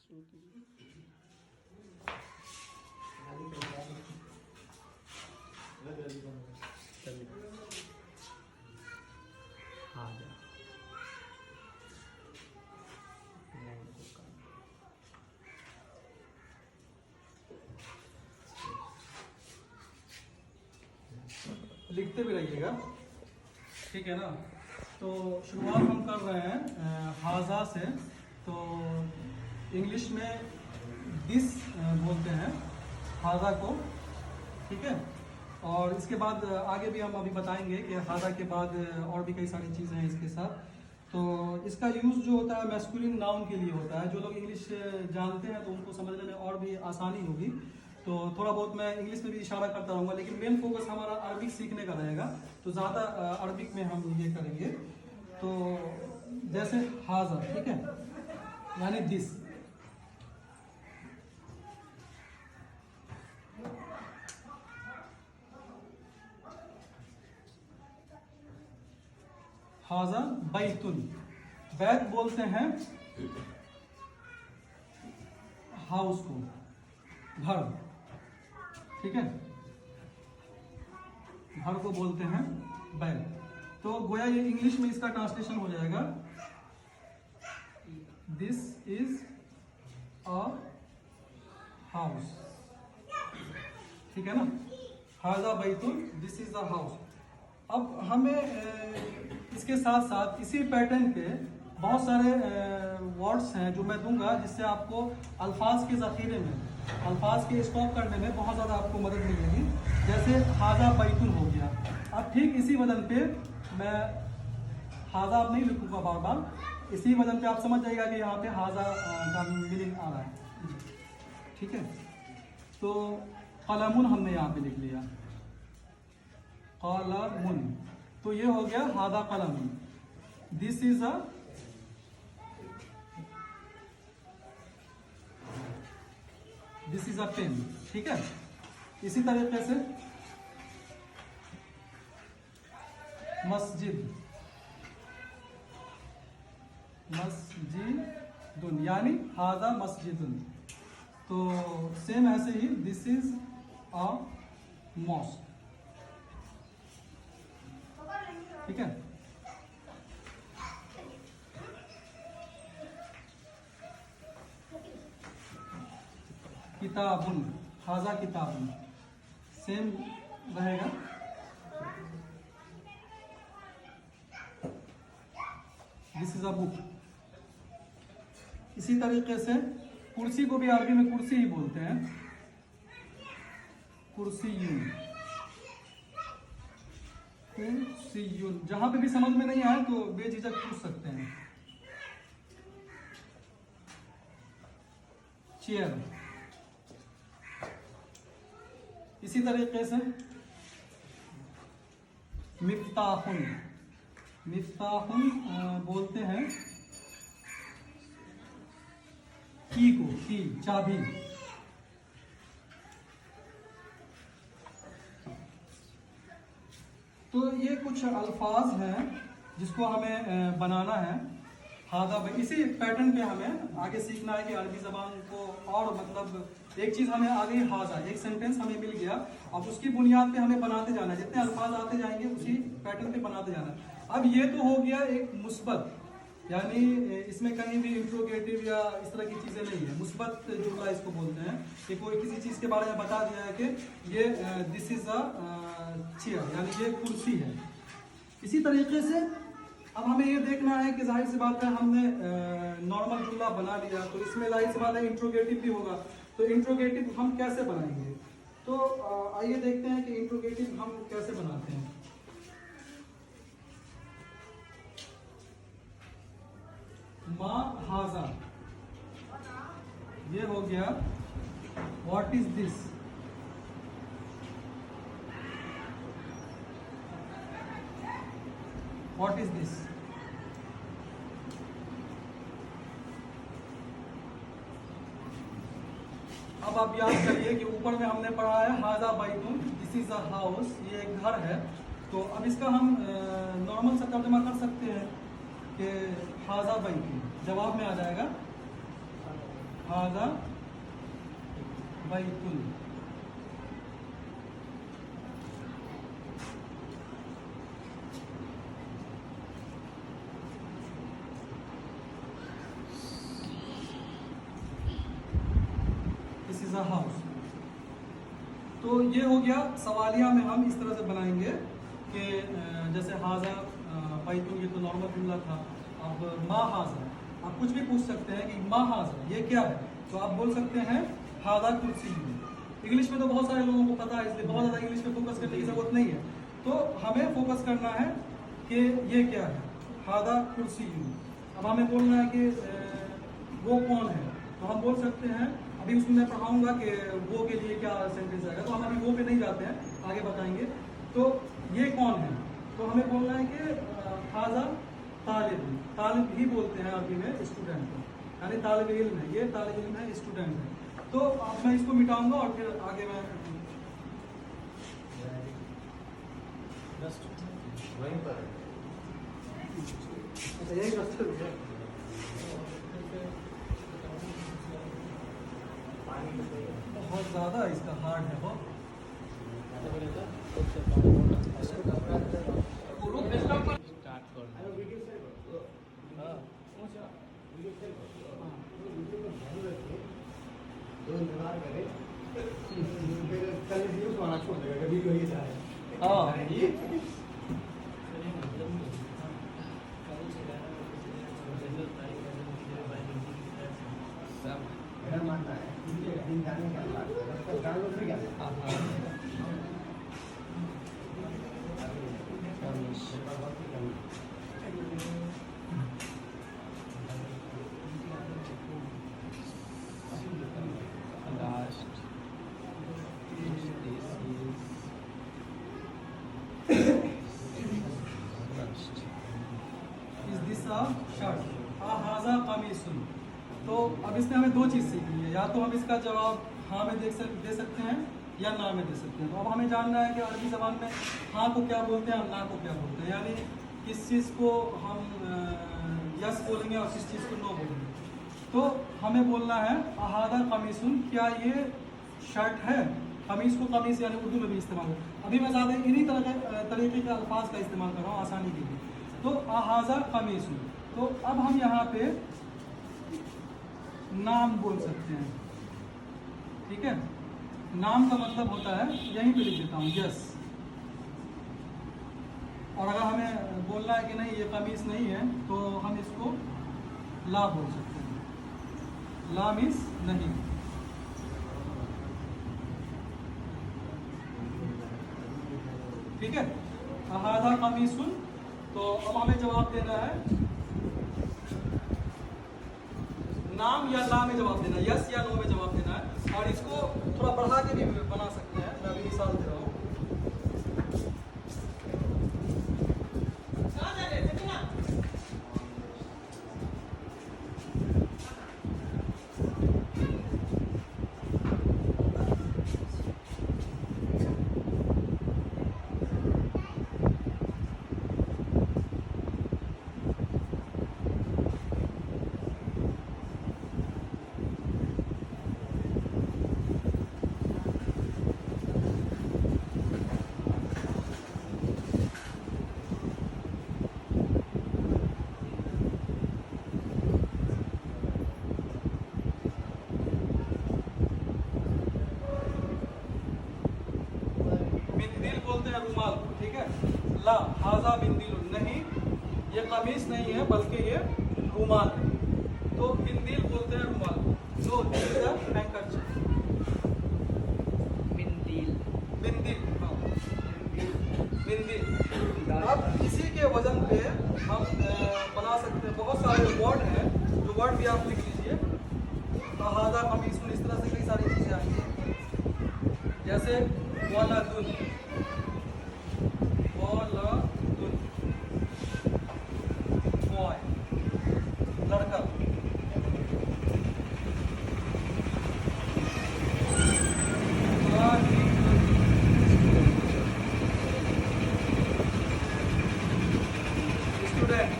हाँ जा लिखते भी रहिएगा, ठीक है ना। तो शुरुआत हम कर रहे हैं हाजा से। तो इंग्लिश में दिस बोलते हैं हाजा को, ठीक है। और इसके बाद आगे भी हम अभी बताएंगे कि हाजा के बाद और भी कई सारी चीज़ें हैं इसके साथ। तो इसका यूज़ जो होता है मैस्कुलिन नाउन के लिए होता है। जो लोग इंग्लिश जानते हैं तो उनको समझने में और भी आसानी होगी। तो थोड़ा बहुत मैं इंग्लिश में भी इशारा करता रहूँगा, लेकिन मेन फोकस हमारा अरबिक सीखने का रहेगा। तो ज़्यादा अरबिक में हम ये करेंगे। तो जैसे हाजा, ठीक है, यानी दिस। हाजा बैतुन, बैत बोलते हैं हाउस को, घर, ठीक है, घर को बोलते हैं बैत। तो गोया ये इंग्लिश में इसका ट्रांसलेशन हो जाएगा दिस इज अ हाउस, ठीक है ना। हाजा बैतुन, दिस इज अ हाउस। अब हमें इसके साथ साथ इसी पैटर्न के बहुत सारे वर्ड्स हैं जो मैं दूंगा, जिससे आपको अल्फाज के ज़ख़ीरे में, अल्फाज के स्टॉक करने में बहुत ज़्यादा आपको मदद मिलेगी। जैसे हाजा बैतुन हो गया। अब ठीक इसी वजन पे मैं हाजा अब नहीं लिखूंगा बार बार, इसी वजन पे आप समझ जाइएगा कि यहाँ पे हाजा का मीनिंग आ रहा है, ठीक है। तो कलमुन हमने यहाँ पे लिख लिया, कलमुन। तो ये हो गया हादा कलमुन। दिस इज अ पेन, ठीक है। इसी तरीके से मस्जिद, मस्जिदुन, यानी हादा मस्जिदुन। तो सेम ऐसे ही दिस इज अ मॉस्क, ठीक है। किताबुन, हाजा किताबुन, सेम रहेगा। This is a book. इसी तरीके से कुर्सी को भी अरबी में कुर्सी ही बोलते हैं, कुर्सीयुन, कुर्सीयुन। जहां पे भी समझ में नहीं आए तो बेझिझक पूछ सकते हैं। चेयर। इसी तरीके से मिफ्ताहुन, मिफ्ताहुन बोलते हैं की को, की, चाबी। तो ये कुछ अल्फाज हैं जिसको हमें बनाना है हादा भाई। इसी पैटर्न पे हमें आगे सीखना है कि अरबी जबान को और मतलब एक चीज़ हमें आ गई हाजा, एक सेंटेंस हमें मिल गया। अब उसकी बुनियाद पे हमें बनाते जाना है, जितने अल्फाज आते जाएंगे उसी पैटर्न पे बनाते जाना है। अब ये तो हो गया एक मुस्बत, यानी इसमें कहीं भी इंट्रोगेटिव या इस तरह की चीज़ें नहीं है। मुस्बत जुमला इसको बोलते हैं कि कोई किसी चीज़ के बारे में बता दिया है कि ये दिस इज अ चेयर, यानी ये कुर्सी है। इसी तरीके से अब हमें ये देखना है कि जाहिर सी बात है हमने नॉर्मल जुमला बना लिया, तो इसमें जाहिर सी बात है इंट्रोगेटिव भी होगा। तो इंट्रोगेटिव हम कैसे बनाएंगे, तो आइए देखते हैं कि इंट्रोगेटिव हम कैसे बनाते हैं। मा हाजा, ये हो गया what is this, what is this. अब आप याद करिए कि ऊपर में हमने पढ़ा है हाजा बैतुन, दिस इज अ हाउस, ये एक घर है। तो अब इसका हम नॉर्मल सा तर्जुमा कर सकते हैं कि हाजा बैतुन, जवाब में आ जाएगा हाजा बैतुल। This is a house. तो ये हो गया सवालिया में हम इस तरह से बनाएंगे कि जैसे हाजा बैतुल, ये तो नॉर्मल जुमला था। अब मा हाजा, आप कुछ भी पूछ सकते हैं कि मा हाजा ये क्या है, तो आप बोल सकते हैं हाजा कुर्सी। इंग्लिश में तो बहुत सारे लोगों को पता है, इसलिए बहुत ज़्यादा इंग्लिश पे फोकस करने की ज़रूरत नहीं है। तो हमें फोकस करना है कि ये क्या है, हाजा कुर्सी। अब हमें बोलना है कि वो कौन है, तो हम बोल सकते हैं, अभी उसमें मैं पढ़ाऊंगा कि वो के लिए क्या सेंटेंस आएगा, तो हम अभी वो पे नहीं जाते हैं, आगे बताएंगे। तो ये कौन है, तो हमें बोलना है कि हाजा तालिब। तालिब ही बोलते हैं अरबी में स्टूडेंट को, यानी तालिब इल्म है, ये तालिब इल्म है, स्टूडेंट है। तो अब मैं इसको मिटाऊंगा और फिर आगे मैं वहीं पर यही रास्ते बहुत ज़्यादा इसका हार्ड है बहुत। तो अब इसमें हमें दो चीज़ सीखनी है, या तो हम इसका जवाब हाँ में दे सकते हैं या ना में दे सकते हैं। तो अब हमें जानना है कि अरबी ज़बान में हाँ को क्या बोलते हैं और ना को क्या बोलते हैं, यानी किस चीज़ को हम यस बोलेंगे और किस चीज़ को नो बोलेंगे। तो हमें बोलना है अहादा कमीसुन, क्या ये शर्ट है। कमीज़ को कमीज़ यानी उर्दू में भी इस्तेमाल है। अभी मैं ज़्यादा इन्हीं तरीके के अल्फाज का इस्तेमाल कर रहा हूँ आसानी के लिए। तो अहाजा कमीसुन, तो अब हम यहाँ पे नाम बोल सकते हैं, ठीक है। नाम का मतलब होता है, यहीं पे लिख देता हूँ यस। और अगर हमें बोलना है कि नहीं ये कमीज नहीं है, तो हम इसको ला बोल सकते हैं। ला मीन्स नहीं। ठीक है, अहादा कमीसुन। तो अब हमें जवाब देना है नाम या ला में जवाब देना, यस या नो में जवाब देना है। और इसको थोड़ा बढ़ा के भी बना सकते हैं, मैं अभी मिसाल दे रहा हूँ। रुमाल, ठीक है। ला हाजा बिंदिल, नहीं ये कमीज नहीं है बल्कि ये रुमाल है। तो बिंदिल बोलते हैं रुमाल। No handkerchief. बिंदिल, बिंदिल, हाँ बिंदिल। अब इसी के वजन पे हम बना सकते हैं, बहुत सारे वर्ड हैं, जो वर्ड भी आप लिख लीजिए। हाजा कमीज, इस तरह से कई सारी चीज़ें आएंगी, जैसे वलदुन, बॉय लड़का। स्टूडेंट।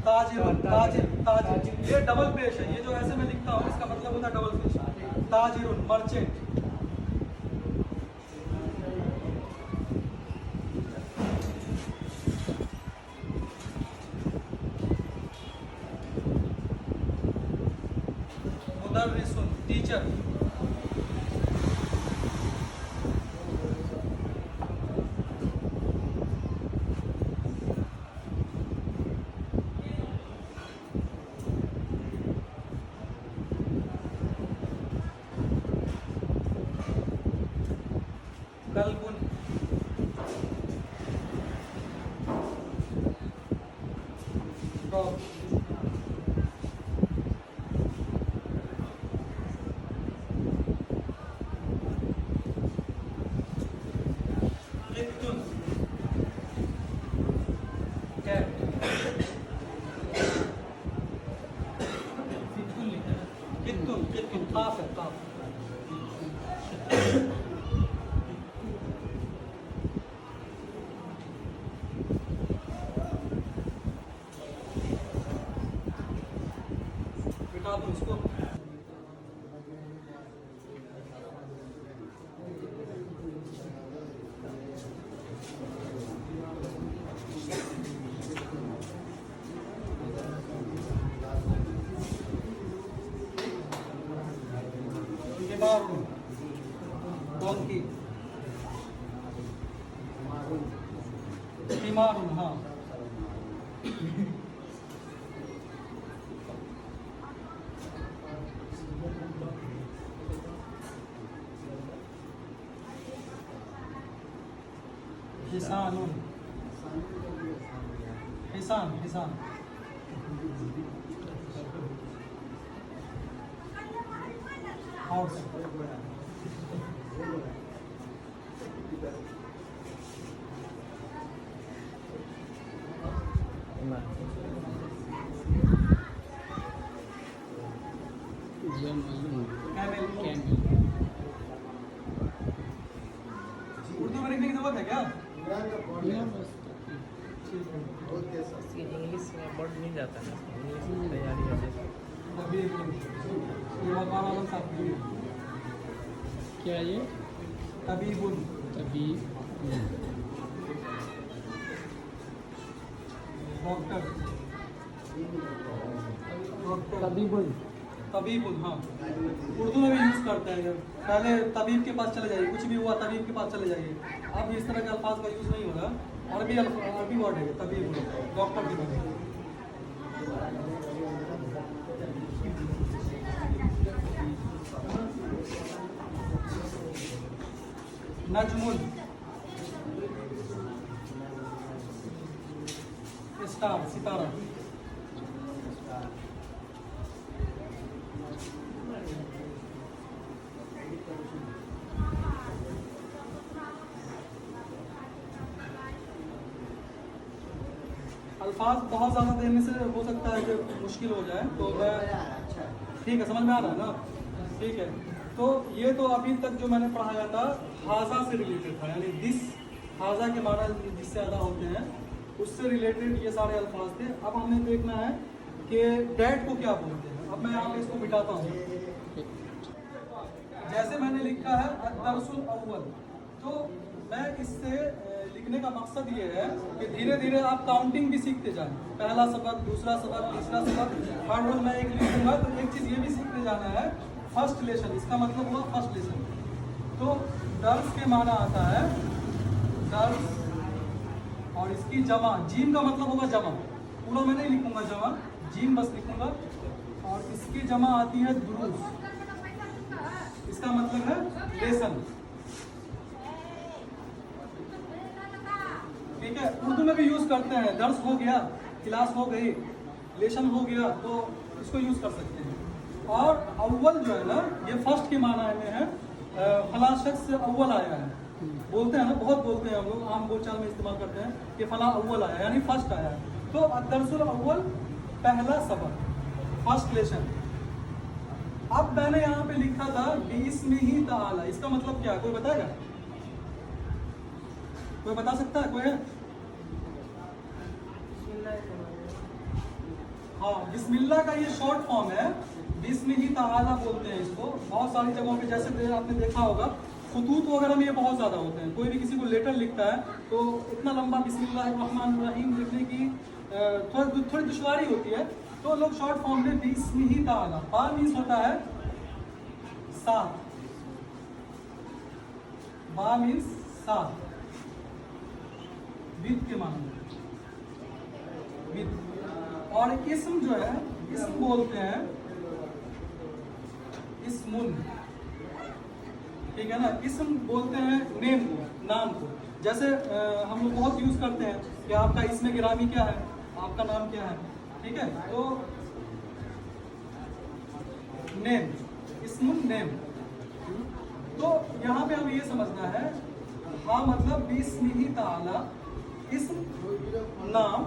ताजिरुन, ताजिर, ताजिर, ये डबल पेश है। ये जो ऐसे मैं लिखता हूँ इसका मतलब होता है डबल पेश। ताजिरुन मर्चेंट। मुदर्रिसुन टीचर। कल्बुन डॉग। कित्तुन कैट। कित्तुन लिखा है, कित्तुन, कित्तुन काफ है, काफ। बिठा दो इसको। हिमारुन डोंकी। हिमारुन हाँ। हिसानुन, हिसान, हिसान। हॉर्स। उर्दू में लिखने की जरूरत है क्या? इंग्लिश में वर्ड नहीं जाता है, इंग्लिश में तैयारी है जैसे। क्या ये तबीबुन, तभी डॉक्टर, तबीबुल तबीबुन हाँ। उर्दू में भी यूज़ करते हैं। पहले तबीब के पास चले जाइए, कुछ भी हुआ तबीब के पास चले जाइए। अब इस तरह के अल्फाज का यूज़ नहीं होगा। अरबी वर्ड है तबीब, डॉक्टर की बात। नजमुन स्टार, सितारा। अल्फाज बहुत ज़्यादा देने से हो सकता है कि मुश्किल हो जाए, तो मैं ठीक है, समझ में आ रहा है ना? ठीक है, तो ये तो अभी तक जो मैंने पढ़ाया था हाजा से रिलेटेड था, यानी दिस, हाजा के माना जिससे अदा होते हैं उससे रिलेटेड ये सारे अल्फाज थे। अब हमें देखना है कि डैट को क्या बोलते हैं। अब मैं यहाँ पे इसको मिटाता हूँ। जैसे मैंने लिखा है अद-दर्सुल अव्वल, तो मैं इससे लिखने का मकसद ये है कि धीरे धीरे आप काउंटिंग भी सीखते जाएं। पहला सबक, दूसरा सबक, तीसरा सबक, हर रोज मैं एक लिखूंगा। तो एक चीज़ ये भी सीखते जाना है, फर्स्ट लेसन, इसका मतलब हुआ फर्स्ट लेसन। तो दर्स के माना आता है दर्स, और इसकी जमा, जीम का मतलब होगा जमा। पूरा मैं नहीं लिखूंगा जमा, जीम बस लिखूंगा। और इसकी जमा आती है दुरूस, इसका मतलब है लेसन। ठीक है, उर्दू में भी यूज़ करते हैं। दर्स हो गया, क्लास हो गई, लेसन हो गया, तो इसको यूज़ कर सकते हैं। और अव्वल जो है ना, ये फर्स्ट के माना में है। फला शख्स से अव्वल आया है, बोलते हैं ना, बहुत बोलते हैं हम लोग, आम बोलचाल में इस्तेमाल करते हैं कि फला अव्वल आया, यानी फर्स्ट आया है। तो दरसुल अव्वल पहला सबक, फर्स्ट लेसन। अब मैंने यहाँ पे लिखा था बिस्मिही ताला, इसका मतलब क्या, कोई बताएगा? कोई बता सकता है? कोई है? हाँ, बिस्मिल्लाह का ये शॉर्ट फॉर्म है, बिस्म ही ताला बोलते हैं इसको। बहुत सारी जगहों पे जैसे आपने देखा होगा खुतूत वगैरह में ये बहुत ज़्यादा होते हैं। कोई भी किसी को लेटर लिखता है तो इतना लंबा बिस्मिल्लाहिर्रहमानिर्रहीम लिखने की थोड़ी दुश्वारी होती है, तो लोग शॉर्ट फॉर्म में बिस्म ही ताला। बा मीन्स होता है सात, बा मीन्स सात, विद के माने में विद। और इस्म जो है, इस्म बोलते हैं इस्मुन, ठीक है ना। इस्म बोलते हैं नेम को, नाम को। जैसे हम लोग बहुत यूज करते हैं कि आपका इसमें गिरामी क्या है, आपका नाम क्या है, ठीक है। तो नेम, इस्मुन नेम। तो यहाँ पे हमें ये समझना है, हाँ मतलब बिस्मिही ताला, इस्म नाम,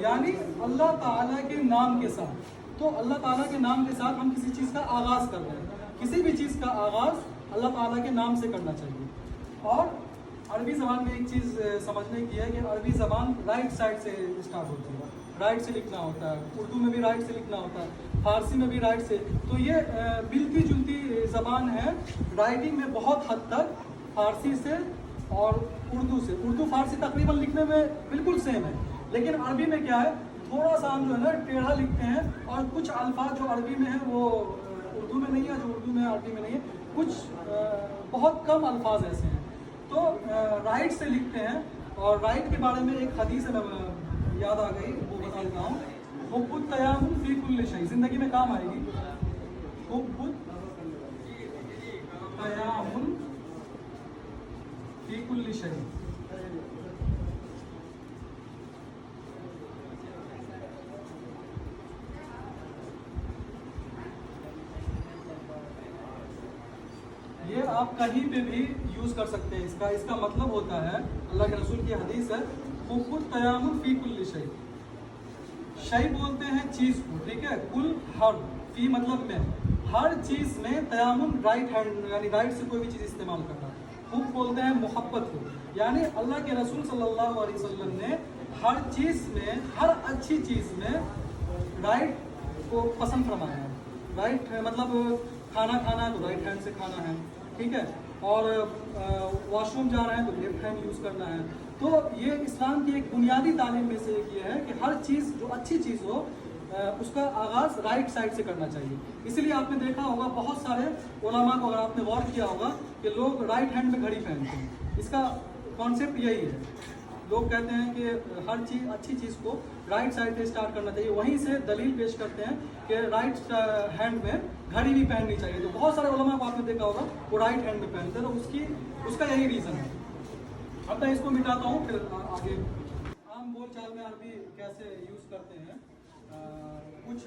यानी अल्लाह ताला के नाम के साथ। तो अल्लाह ताला के नाम के साथ हम किसी चीज़ का आगाज़ कर रहे हैं। किसी भी चीज़ का आगाज़ अल्लाह ताला के नाम से करना चाहिए। और अरबी ज़बान में एक चीज़ समझने की है कि अरबी ज़बान राइट साइड से स्टार्ट होती है, राइट से लिखना होता है। उर्दू में भी राइट से लिखना होता है, फारसी में भी राइट से। तो ये मिलती जुलती ज़बान है राइटिंग में बहुत हद तक, फारसी से और उर्दू से। उर्दू फारसी तकरीबन लिखने में बिल्कुल सेम है, लेकिन अरबी में क्या है, थोड़ा सा हम जो है ना टेढ़ा लिखते हैं। और कुछ अल्फाज जो अरबी में है वो उर्दू में नहीं है, जो उर्दू में अरबी में नहीं है। कुछ बहुत कम अल्फाज ऐसे हैं, तो राइट से लिखते हैं। और राइट के बारे में एक हदीस याद आ गई, वो बता देता हूँ। हुब्बुत तयाम्मुन फी कुल्लि शै, जिंदगी में काम आएगी। हुब्बुत तयाम्मुन फी कुल्लि शै। ये आप कहीं पे भी यूज कर सकते हैं। इसका मतलब होता है, अल्लाह के रसूल की हदीस है, हुब्बुत तयाम्मुन फी कुल्लि शै। शै बोलते हैं चीज को, ठीक है। कुल हर, फी मतलब में, हर चीज में तयाम्मुन राइट हैंड यानी राइट से कोई भी चीज इस्तेमाल करना। हुब बोलते हैं मोहब्बत को, यानी अल्लाह के रसूल सल्लल्लाहु अलैहि वसल्लम ने हर चीज में, हर अच्छी चीज में राइट को पसंद फरमाया है। राइट मतलब खाना खाना है तो राइट हैंड से खाना है, ठीक है। और वॉशरूम जा रहे हैं तो लेफ्ट हैंड यूज़ करना है। तो ये इस्लाम की एक बुनियादी तालीम में से एक ये है कि हर चीज़ जो अच्छी चीज़ हो उसका आगाज़ राइट साइड से करना चाहिए। इसीलिए आपने देखा होगा बहुत सारे उलमा को, अगर आपने गौर किया होगा, कि लोग राइट हैंड में घड़ी पहनते हैं। इसका कॉन्सेप्ट यही है। लोग कहते हैं कि हर चीज़, अच्छी चीज़ को राइट साइड से स्टार्ट करना चाहिए। वहीं से दलील पेश करते हैं कि राइट हैंड में घड़ी भी पहननी चाहिए। तो बहुत सारे उलमा को आपने देखा होगा वो राइट हैंड में पहनते हैं, तो उसका यही रीज़न है। अब मैं इसको मिटाता हूँ, फिर आगे आम बोल चाल में अरबी कैसे यूज़ करते हैं। कुछ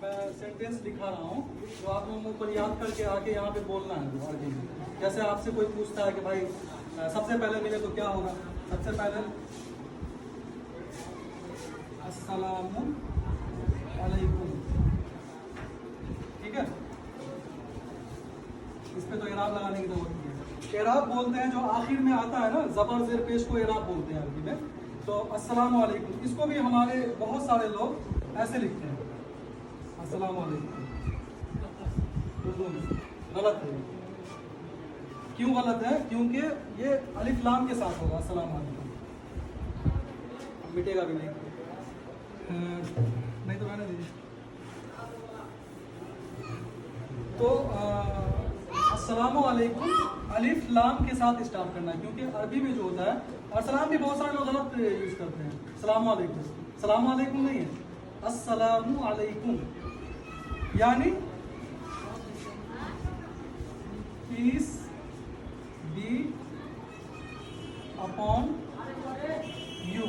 मैं सेंटेंस लिखा रहा हूँ जो आप लोगों को याद करके आके यहाँ पे बोलना है अरबी में। जैसे आपसे कोई पूछता है कि भाई सबसे पहले मिले तो क्या होगा, सबसे पहले अस्सलामु अलैकुम, ठीक है। इस पे तो इराब लगाने की जरूरत नहीं है। इराब बोलते हैं जो आखिर में आता है ना, ज़बर ज़ेर पेश को इराब बोलते हैं अरबी में। तो अस्सलामु अलैकुम, इसको भी हमारे बहुत सारे लोग ऐसे लिखते हैं, अस्सलामु अलैकुम। गलत है। क्यों गलत है? क्योंकि ये अलिफ लाम के साथ होगा अस्सलामु अलैकुम, मिटेगा भी नहीं। नहीं तो मैंने दीजिए। तो अस्सलामु अलैकुम अलिफ लाम के साथ स्टार्ट करना है, क्योंकि अरबी में जो होता है, और सलाम भी बहुत सारे लोग गलत यूज़ करते हैं। सलामु अलैकुम, सलामु अलैकुम नहीं है, अस्सलामु अलैकुम, यानी पीस बी अपॉन यू,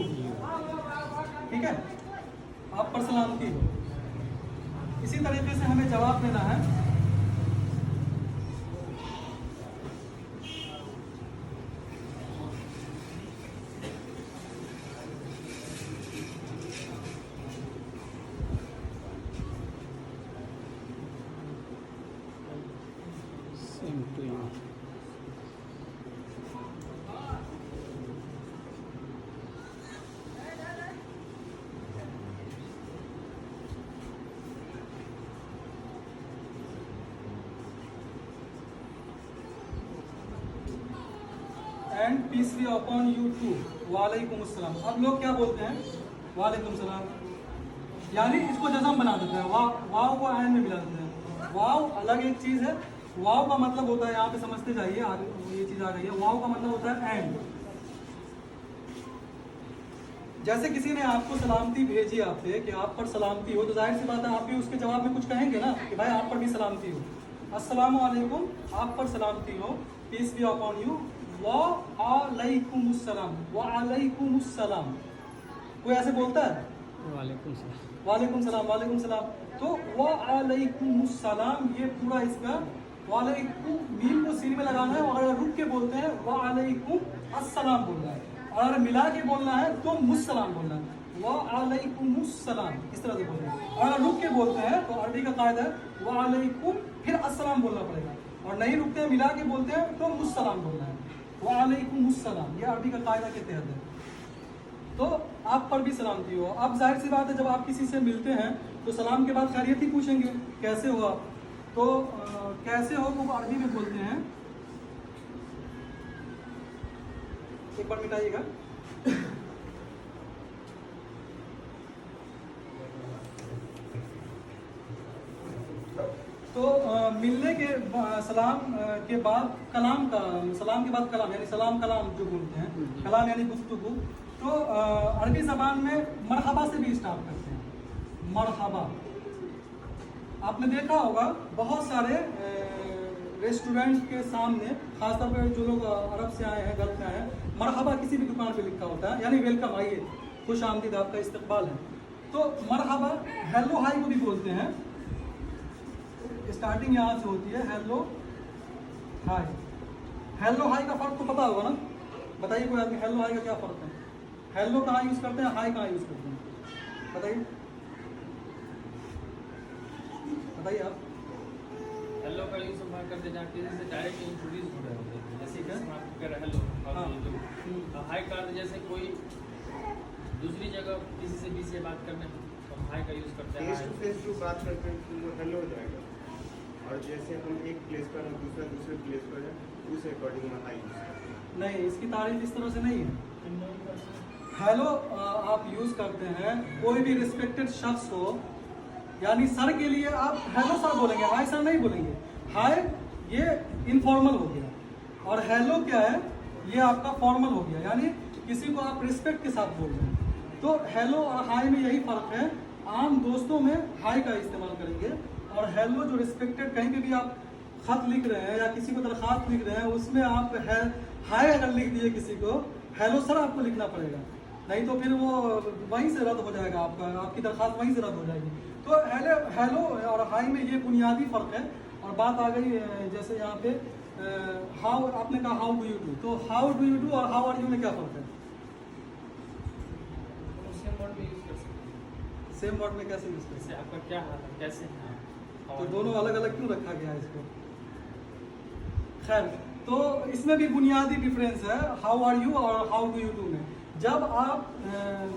ठीक है, आप पर सलामती हो। इसी तरीके से हमें जवाब देना है। Same to you. And peace be upon you too, वालेकुम अस्सलाम। अब लोग क्या बोलते हैं, वालेकुम सलाम, यानी इसको जज़म बना देते हैं, वाव को एंड में मिला देते हैं। वाव अलग एक चीज़ है, वाव का मतलब होता है, यहाँ पे समझते जाइए, आगे ये चीज़ आ गई है, वाव का मतलब होता है एंड। जैसे किसी ने आपको सलामती भेजी आप पे कि आप पर सलामती हो, तो जाहिर सी बात है आप भी उसके जवाब में कुछ कहेंगे ना कि भाई आप पर भी सलामती हो, अस्सलामु अलैकुम, आप पर सलामती हो, पीस बी अपॉन यू, वालैकुमुस्सलाम, वालैकुमुस्सलाम। कोई ऐसे बोलता है वालेकुम सलाम। वालेकुम सलाम, वालेकुम सलाम, तो वालैकुमुस्सलाम, ये पूरा इसका वालेकुम, मीम को सीन में लगाना है, और अगर रुक के बोलते हैं वालेकुम अस्सलाम बोलना है, और अगर मिला के बोलना है तो मुस्सलाम बोलना है, वालेकुमुस्सलाम, इस तरह से बोलना है। और अगर रुक के बोलते हैं तो अरबी का कायदा है वालेकुम फिर अस्सलाम बोलना पड़ेगा, और नहीं रुकते हैं मिला के बोलते हैं तो मुस्सलाम बोलना है, वालेकुमुस्सलाम, ये अरबी का कायदा के तहत है। तो आप पर भी सलामती हो। अब जाहिर सी बात है जब आप किसी से मिलते हैं तो सलाम के बाद खैरियत ही पूछेंगे, कैसे हो आप, तो कैसे हो को अरबी में बोलते हैं, एक बार मिटाइएगा, तो मिलने के सलाम के बाद कलाम का, सलाम के बाद कलाम यानी सलाम कलाम जो बोलते हैं, कलाम यानी गुफ्तगू, तो अरबी ज़बान में मरहबा से भी स्टार्ट करते हैं, मरहबा। आपने देखा होगा बहुत सारे रेस्टोरेंट के सामने, खासतौर पर जो लोग अरब से आए हैं, गल्फ से आए हैं, मरहबा किसी भी दुकान पे लिखा होता है, यानी वेलकम, आइए, खुश आमदीद, आपका इस्तकबाल है। तो मरहबा, हेलो हाई को भी बोलते हैं, स्टार्टिंग यहाँ से होती है, हेलो हाय। हेलो हाई का फ़र्क तो पता होगा ना, बताइए कोई आदमी, हेलो हाई का क्या फ़र्क है, हेलो कहाँ यूज़ करते हैं, हाई कहाँ यूज़ करते हैं, बताइए बताइए आप। हेलो का यूज़ हम करते हैं जहाँ किसी से डायरेक्ट इंट्रोड्यूस हो रहे होते हैं, जैसे ठीक है। कि आप कह रहे हेलो, हाँ। हाई का अर्थ जैसे कोई दूसरी जगह किसी से भी से बात करने में तो हम हाई का यूज़ करते हैं। फेस टू फेस जो बात करते हैं तो वो हेलो हो जाएगा, और जैसे हम एक प्लेस पर हम दूसरे प्लेस पर हैं, उस अकॉर्डिंग हम हाई यूज़ करते हैं। नहीं, इसकी तारीफ इस तरह से नहीं है। हेलो आप यूज़ करते हैं, कोई भी रिस्पेक्टेड शख्स हो, यानी सर के लिए आप हेलो सर बोलेंगे, हाय सर नहीं बोलेंगे। हाय ये इनफॉर्मल हो गया, और हेलो क्या है, ये आपका फॉर्मल हो गया, यानी किसी को आप रिस्पेक्ट के साथ बोल रहे हैं। तो हेलो और हाय में यही फ़र्क है, आम दोस्तों में हाय का इस्तेमाल करेंगे, और हेलो जो रिस्पेक्टेड, कहीं पे भी आप ख़त लिख रहे हैं या किसी को दरख्वास्त लिख रहे हैं, उसमें आप हाय अगर लिख दिए किसी को, हेलो सर आपको लिखना पड़ेगा, नहीं तो फिर वो वहीं से रद्द हो जाएगा, आपकी दरख्वास्त वहीं से रद्द हो जाएगी। तो हेलो और हाई में ये बुनियादी फ़र्क है। और बात आ गई जैसे यहाँ पे हाउ, आपने कहा हाउ डू यू डू, तो हाउ डू यू डू और हाउ आर यू में क्या फ़र्क है, सेम वर्ड में यूज़ कर सकते हैं, सेम वर्ड में कैसे यूज़ करते जैसे आपका क्या हाल है, कैसे हैं आप, हैं, तो दोनों अलग अलग क्यों रखा गया है इसको। खैर, तो इसमें भी बुनियादी डिफरेंस है हाउ आर यू और हाउ डू यू डू में। जब आप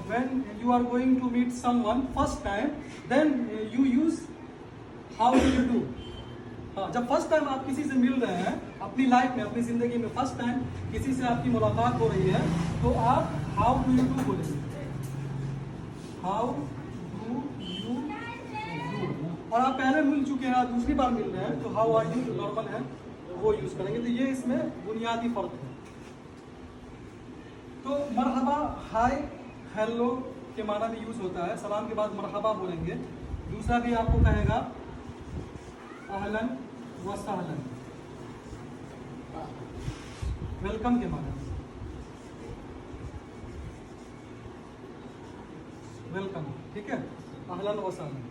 when you are going to meet someone first time, then you use how do you do. हाँ, जब फर्स्ट टाइम आप किसी से मिल रहे हैं अपनी लाइफ में, अपनी ज़िंदगी में फर्स्ट टाइम किसी से आपकी मुलाकात हो रही है, तो आप हाउ डू यू डू बोलेंगे, हाउ डू यू डू। और आप पहले मिल चुके हैं, आप दूसरी बार मिल रहे हैं, तो हाउ आर यू नॉर्मल है वो यूज़ करेंगे। तो ये इसमें बुनियादी फ़र्क है। तो मरहबा, हाय, हेलो के माना में यूज़ होता है, सलाम के बाद मरहबा बोलेंगे। दूसरा भी आपको कहेगा अहलन व सहलन, वेलकम के माना में, वेलकम, ठीक है, अहलन व सहलन।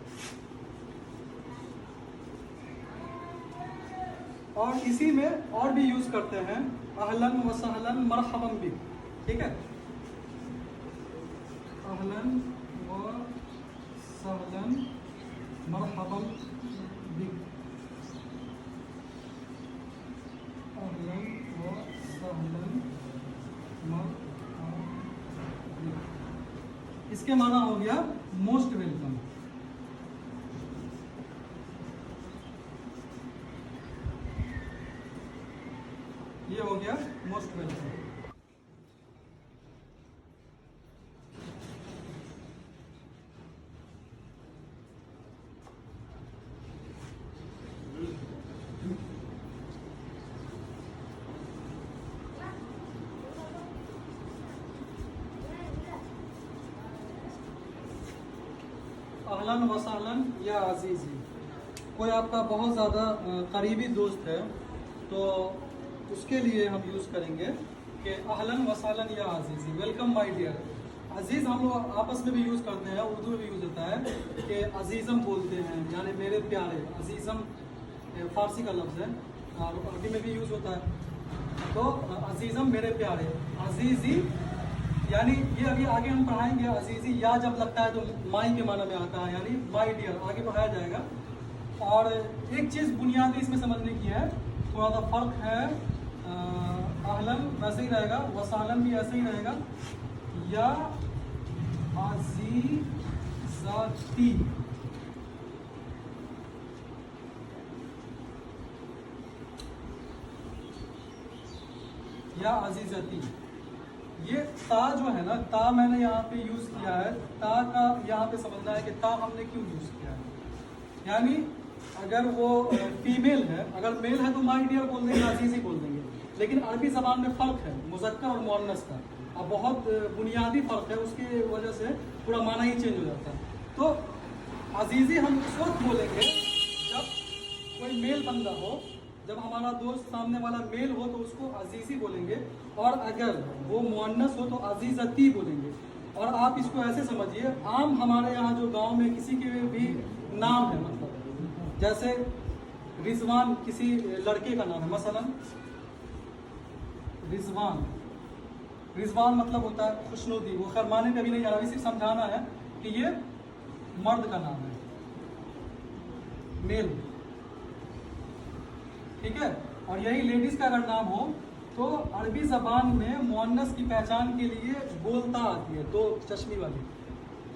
और इसी में और भी यूज़ करते हैं, अहलन व सहलन मरहबन बिक, ठीक है, अहलन व सहलन मरहबन बिक, अहलन व सहलन मरहबन बिक। इसके माना हो गया मोस्ट वेलकम। ये हो गया मोस्ट वेलकम। अहलन वसहलन या अजीज़ी। कोई आपका बहुत ज़्यादा करीबी दोस्त है तो उसके लिए हम यूज़ करेंगे कि अहलन वसहलन या अजीज़ी, वेलकम माय डियर। अजीज़ हम लोग आपस में भी यूज़ करते हैं, उर्दू में भी यूज़ होता है कि अजीज़म बोलते हैं, यानी मेरे प्यारे। अजीज़म फ़ारसी का लफ्ज़ है और अरबी में भी यूज़ होता है। तो अजीज़म मेरे प्यारे, अजीज़ी यानी ये अभी आगे हम पढ़ाएंगे। अजीज़ी या जब लगता है तो माई के माना में आता है, यानी माई डियर, आगे पढ़ाया जाएगा। और एक चीज़ बुनियादी इसमें समझने की है, थोड़ा सा फ़र्क है। अहलन वैसे ही रहेगा, वसालन भी ऐसे ही रहेगा, या अजीज़ती। या अजीज़ती, ये ता जो है ना, ता मैंने यहाँ पे यूज़ किया है। ता का यहाँ पे समझना है कि ता हमने क्यों यूज़ किया है। यानी अगर वो फीमेल है, अगर मेल है तो माई डियर बोल देंगे, अजीज़ी बोल देंगे। लेकिन अरबी ज़बान में फ़र्क है मुज़क्कर और मुअन्नस का, अब बहुत बुनियादी फ़र्क है, उसकी वजह से पूरा माना ही चेंज हो जाता है। तो अजीज़ी हम उस वक्त बोलेंगे जब कोई मेल बंदा हो, जब हमारा दोस्त सामने वाला मेल हो तो उसको अजीज़ी बोलेंगे, और अगर वो मुअन्नस हो तो अजीज़ती बोलेंगे। और आप इसको ऐसे समझिए, आम हमारे यहाँ जो गांव में किसी के भी नाम है, मतलब जैसे रिजवान किसी लड़के का नाम है, मसलन रिजवान। रिजवान मतलब होता है खुशनुदी। वो खैर माने कभी नहीं जा रहा, सिर्फ समझाना है कि ये मर्द का नाम है, मेल, ठीक है। और यही लेडीज का अगर नाम हो तो अरबी ज़बान में मुअन्नस की पहचान के लिए गोलता आती है, दो चश्मी वाली।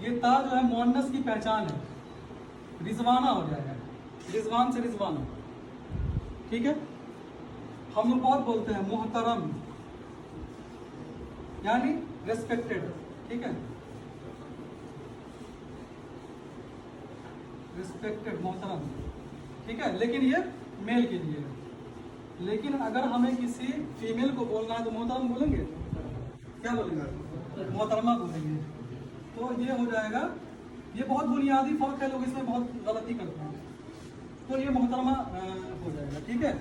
ये ता जो है मुअन्नस की पहचान है, रिजवाना हो जाएगा, रिजवान से रिजवाना, ठीक है। हम लोग बहुत बोलते हैं मुहतरम, यानी रेस्पेक्टेड, ठीक है, रिस्पेक्टेड, मोहतरम, ठीक है। लेकिन ये मेल के लिए है। लेकिन अगर हमें किसी फीमेल को बोलना है तो मोहतरम बोलेंगे, क्या बोलेंगे, मोहतरमा बोलेंगे। तो ये हो जाएगा, ये बहुत बुनियादी फ़र्क है, लोग इसमें बहुत गलती करते हैं। तो ये मोहतरमा हो जाएगा, ठीक है।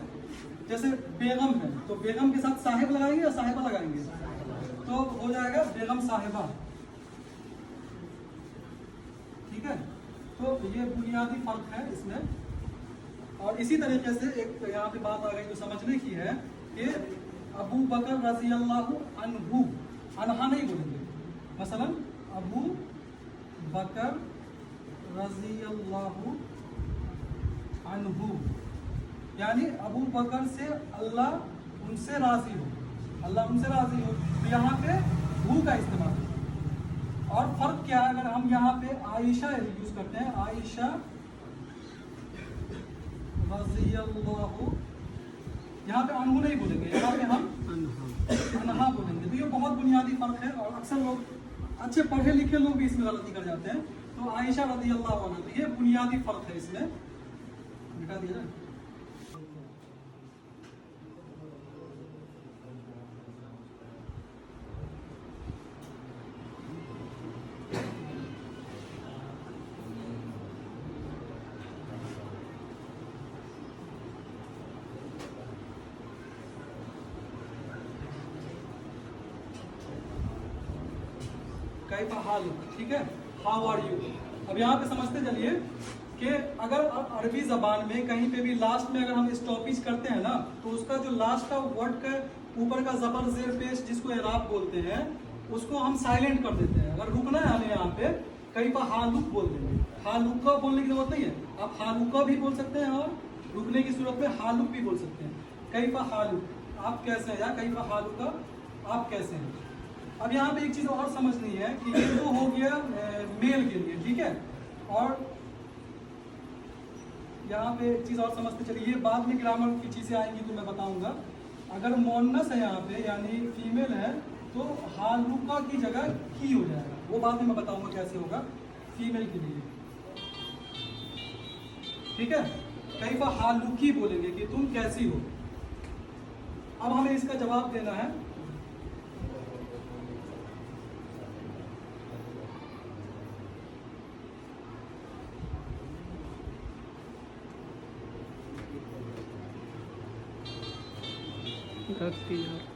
जैसे बेगम है तो बेगम के साथ साहिब लगाएंगे या साहिबा लगाएंगे, तो हो जाएगा बेगम साहिबा, ठीक है। तो ये बुनियादी फ़र्क है इसमें। और इसी तरीके से एक यहाँ पे बात आ गई जो समझने की है कि अबू बकर रज़ी अल्लाहु अन्हु, अनहा नहीं बोलेंगे। मसलन अबू बकर रज़ी अल्लाहु अन्हु, यानी अबू बकर से अल्लाह उनसे राज़ी हो, अल्लाह उनसे राज़ी हो। तो यहाँ पे हु का इस्तेमाल है। और फ़र्क क्या है, अगर हम यहाँ पे आयशा यूज़ करते हैं, आयशा रज़ियल्लाहु, यहाँ पे अनहु नहीं बोलेंगे, यहाँ पे हम अनहा बोलेंगे। तो ये बहुत बुनियादी फ़र्क है और अक्सर लोग, अच्छे पढ़े लिखे लोग भी इसमें गलती कर जाते हैं। तो आयशा रज़ियल्लाहु अन्हा, तो ये बुनियादी फ़र्क है इसमें। मिटा दिया ना। कैफा हाल, ठीक है, हाउ आर यू। अब यहाँ पे समझते चलिए कि अगर अरबी ज़बान में कहीं पे भी लास्ट में अगर हम स्टॉपेज करते हैं ना, तो उसका जो लास्ट का वर्ड का ऊपर का ज़बर ज़ेर पेश जिसको एराब बोलते हैं, उसको हम साइलेंट कर देते हैं। अगर रुकना है हमें यहाँ पे, कैफा हालुक बोल देंगे। हालुका बोलने की जरूरत नहीं है, आप हालुका भी बोल सकते हैं और रुकने की सूरत में हालुक भी बोल सकते हैं। कैफा हालुक, आप कैसे हैं, या कैफा हालुका, आप कैसे हैं। अब यहाँ पे एक चीज़ और समझनी है कि ये तो हो गया मेल के लिए, ठीक है। और यहाँ पे एक चीज़ और समझते चलिए, ये बाद में ग्रामर की चीज़ें आएंगी तो मैं बताऊंगा। अगर मोन्नस है यहाँ पे, यानी फीमेल है, तो हालुका की जगह की हो जाएगा, वो बाद में मैं बताऊंगा कैसे होगा फीमेल के लिए, ठीक है। कई बार हालुकी बोलेंगे कि तुम कैसी हो। अब हमें इसका जवाब देना है। 30,000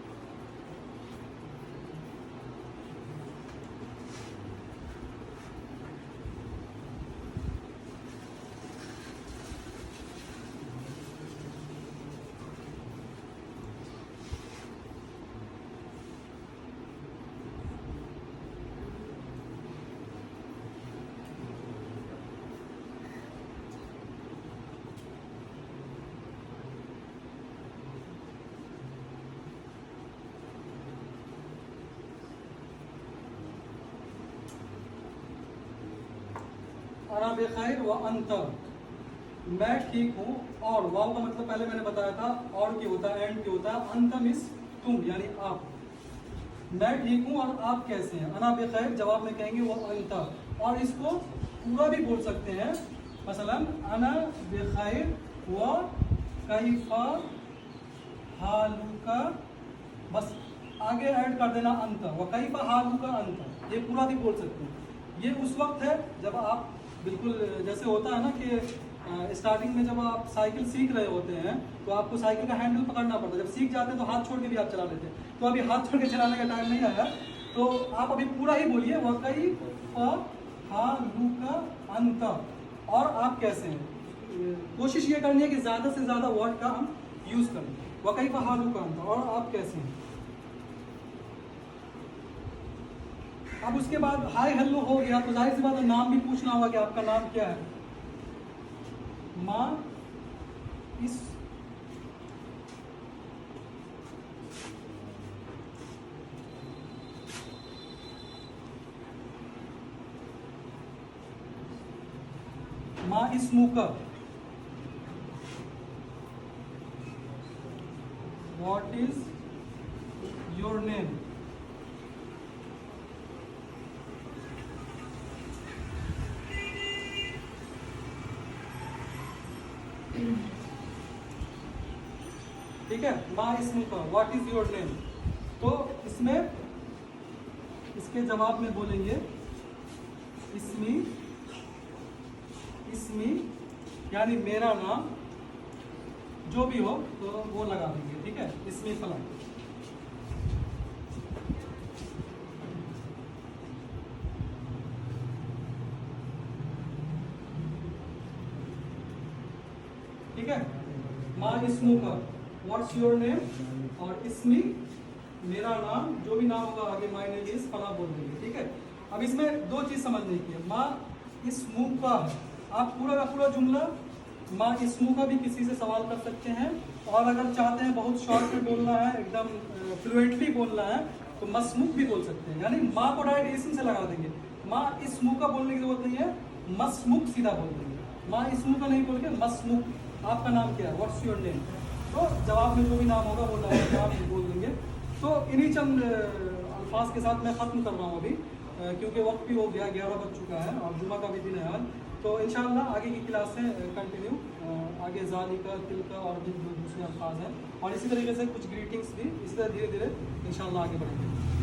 अना बेखैर व अंत, मैं ठीक हूँ। और वाव का मतलब पहले मैंने बताया था और की होता है, एंड की होता है। अंत मीन्स तुम यानी आप। मैं ठीक हूँ और आप कैसे हैं। अना बेखैर जवाब में कहेंगे वो अंत, और इसको पूरा भी बोल सकते हैं। मसलन अना बेखैर व कैफा हालुका, बस आगे ऐड कर देना अंत, व कैफा हालुका अंत, ये पूरा भी बोल सकते हैं। ये उस वक्त है जब आप बिल्कुल, जैसे होता है ना कि स्टार्टिंग में जब आप साइकिल सीख रहे होते हैं तो आपको साइकिल का हैंडल पकड़ना पड़ता है। जब सीख जाते हैं तो हाथ छोड़ के भी आप चला लेते हैं। तो अभी हाथ छोड़ के चलाने का टाइम नहीं आया, तो आप अभी पूरा ही बोलिए वकई हालुका अंत, और आप कैसे हैं। कोशिश ये करनी है कि ज़्यादा से ज़्यादा वर्ड का हम यूज़ करें। वकई हालुका अंत, और आप कैसे हैं। अब उसके बाद हाय हेलो हो गया तो जाहिर सी बात है नाम भी पूछना होगा कि आपका नाम क्या है। माँ इस माँ इस्मुका, व्हाट इज योर नेम। ठीक है, माँ इस्मुका, व्हाट इज योर नेम। तो इसमें इसके जवाब में बोलेंगे इस्मी, इस्मी यानी मेरा नाम, जो भी हो तो वो लगा देंगे। ठीक है, इस्मी फला। ठीक है, माँ इस्मुका, व्हाट्स योर नेम, और इसमी मेरा नाम, जो भी नाम होगा आगे माय नेम इज फला बोल देंगे। ठीक है, अब इसमें दो चीज समझने की है। माँ इस्मुका, आप पूरा का पूरा जुमला माँ इस्मुका भी किसी से सवाल कर सकते हैं, और अगर चाहते हैं बहुत शॉर्ट में बोलना है, एकदम फ्लुएंटली बोलना है, तो मसमुक भी बोल सकते हैं। यानी माँ को डायरेक्ट इसम से लगा देंगे। माँ इस्मुका बोलने की जरूरत नहीं है, मसमुक सीधा बोल देंगे। माँ इस्मुका नहीं बोल के मसमुक, आपका नाम क्या है, व्हाट्स योर नेम। तो जवाब में जो भी नाम होगा वो नाम बोल देंगे। तो इन्हीं चंद अल्फाज के साथ मैं ख़त्म कर रहा हूँ अभी, क्योंकि वक्त भी हो गया, 11 बज चुका है और जुमा का भी दिन है आज। तो इंशाल्लाह आगे की क्लासें कंटिन्यू, आगे ज़ालिका, तिलका और भी दूसरे अल्फाज हैं, और इसी तरीके से कुछ ग्रीटिंग्स भी, इसी तरह धीरे धीरे इंशाल्लाह आगे बढ़ेंगे।